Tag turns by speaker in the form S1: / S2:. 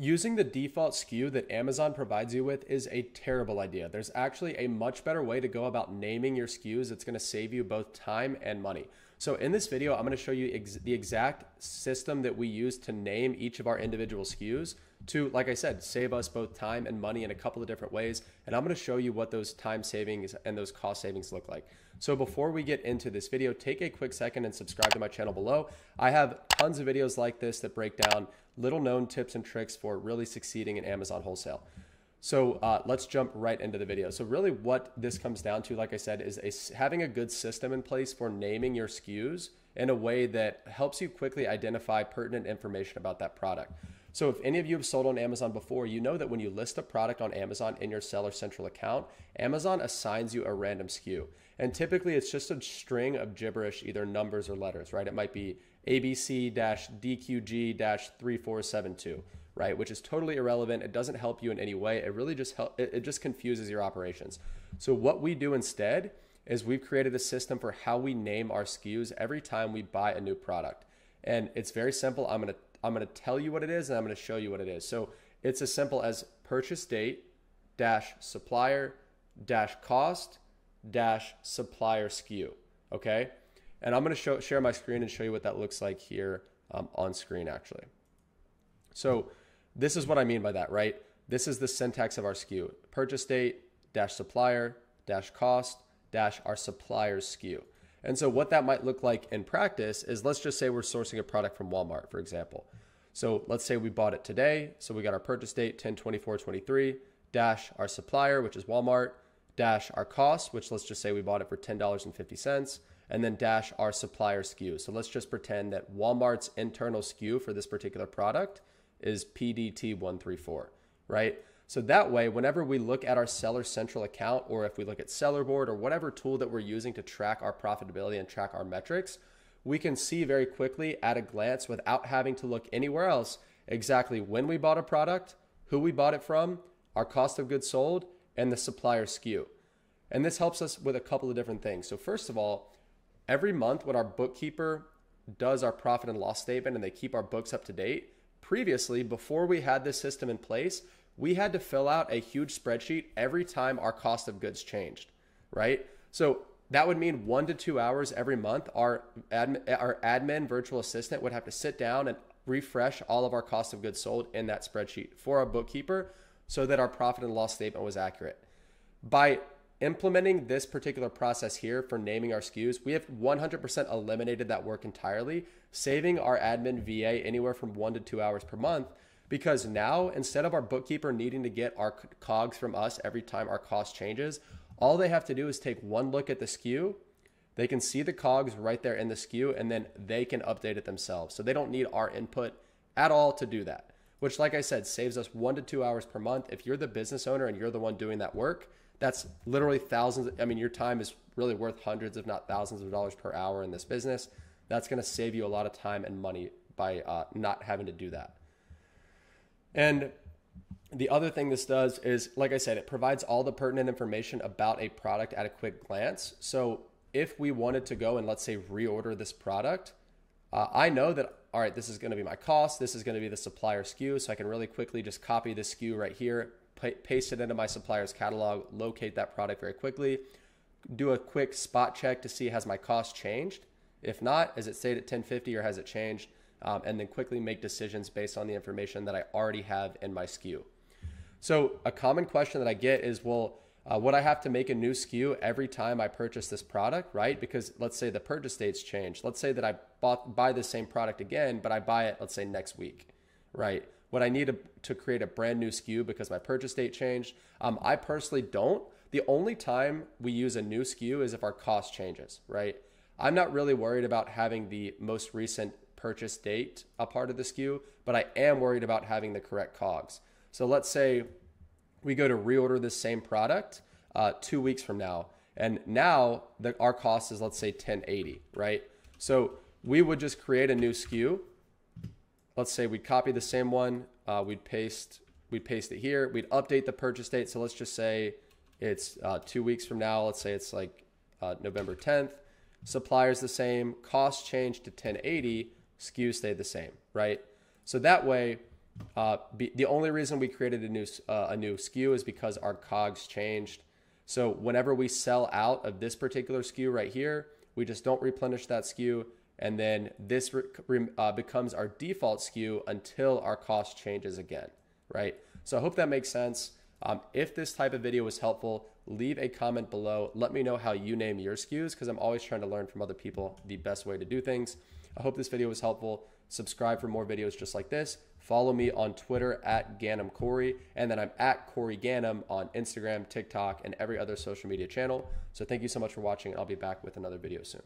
S1: Using the default SKU that Amazon provides you with is a terrible idea. There's actually a much better way to go about naming your SKUs. It's going to save you both time and money. So in this video, I'm going to show you the exact system that we use to name each of our individual SKUs to, like I said, save us both time and money in a couple of different ways. And I'm going to show you what those time savings and those cost savings look like. So before we get into this video, take a quick second and subscribe to my channel below. I have tons of videos like this that break down little known tips and tricks for really succeeding in Amazon wholesale. So let's jump right into the video. So really what this comes down to, like I said, is having a good system in place for naming your SKUs in a way that helps you quickly identify pertinent information about that product. So if any of you have sold on Amazon before, you know that when you list a product on Amazon in your Seller Central account, Amazon assigns you a random SKU. And typically it's just a string of gibberish, either numbers or letters, right? It might be ABC-DQG-3472, right? Which is totally irrelevant. It doesn't help you in any way. It really just it just confuses your operations. So what we do instead is we've created a system for how we name our SKUs every time we buy a new product. And it's very simple. I'm going to tell you what it is and I'm going to show you what it is. So it's as simple as purchase date dash supplier dash cost dash supplier SKU. Okay. And I'm going to share my screen and show you what that looks like here on screen actually. So this is what I mean by that, right? This is the syntax of our SKU. Purchase date dash supplier dash cost dash our supplier's SKU. And so what that might look like in practice is, let's just say we're sourcing a product from Walmart, for example. So let's say we bought it today. So we got our purchase date 10/24/23 dash our supplier, which is Walmart, dash our cost, which let's just say we bought it for $10.50, and then dash our supplier SKU. So let's just pretend that Walmart's internal SKU for this particular product is PDT134, right? So that way, whenever we look at our Seller Central account, or if we look at SellerBoard or whatever tool that we're using to track our profitability and track our metrics, we can see very quickly at a glance without having to look anywhere else exactly when we bought a product, who we bought it from, our cost of goods sold, and the supplier SKU. And this helps us with a couple of different things. So first of all, every month when our bookkeeper does our profit and loss statement and they keep our books up to date, previously, before we had this system in place, we had to fill out a huge spreadsheet every time our cost of goods changed, right? So that would mean 1 to 2 hours every month. Our admin virtual assistant would have to sit down and refresh all of our cost of goods sold in that spreadsheet for our bookkeeper so that our profit and loss statement was accurate. By implementing this particular process here for naming our SKUs, we have 100% eliminated that work entirely, saving our admin VA anywhere from 1 to 2 hours per month. Because now, instead of our bookkeeper needing to get our COGS from us every time our cost changes, all they have to do is take one look at the SKU. They can see the COGS right there in the SKU, and then they can update it themselves. So they don't need our input at all to do that, which, like I said, saves us 1 to 2 hours per month. If you're the business owner and you're the one doing that work, that's literally thousands. I mean, your time is really worth hundreds, if not thousands of dollars per hour in this business. That's going to save you a lot of time and money by not having to do that. And the other thing this does is, like I said, it provides all the pertinent information about a product at a quick glance. So if we wanted to go and, let's say, reorder this product, I know that, all right, this is going to be my cost. This is going to be the supplier SKU. So I can really quickly just copy this SKU right here, paste it into my supplier's catalog, locate that product very quickly, do a quick spot check to see, has my cost changed? If not, is it stayed at $10.50 or has it changed? And then quickly make decisions based on the information that I already have in my SKU. So a common question that I get is, well, would I have to make a new SKU every time I purchase this product, right? Because let's say the purchase date's changed. Let's say that I buy the same product again, but I buy it, let's say, next week, right? Would I need to create a brand new SKU because my purchase date changed? I personally don't. The only time we use a new SKU is if our cost changes, right? I'm not really worried about having the most recent purchase date a part of the SKU, but I am worried about having the correct COGS. So let's say we go to reorder this same product 2 weeks from now, and now our cost is, let's say, $10.80, right? So we would just create a new SKU. Let's say we'd copy the same one, we'd paste it here, we'd update the purchase date. So let's just say it's 2 weeks from now. Let's say it's like November 10th. Supplier's the same, cost changed to $10.80, SKU stayed the same, right? So that way The only reason we created a new SKU is because our COGS changed. So whenever we sell out of this particular SKU right here, we just don't replenish that SKU, and then this becomes our default SKU until our cost changes again, right? So I hope that makes sense. If this type of video was helpful, leave a comment below. Let me know how you name your SKUs, because I'm always trying to learn from other people the best way to do things. I hope this video was helpful. Subscribe for more videos just like this. Follow me on Twitter at Ganem Corey, and then I'm at Corey Ganem on Instagram, TikTok, and every other social media channel. So thank you so much for watching. I'll be back with another video soon.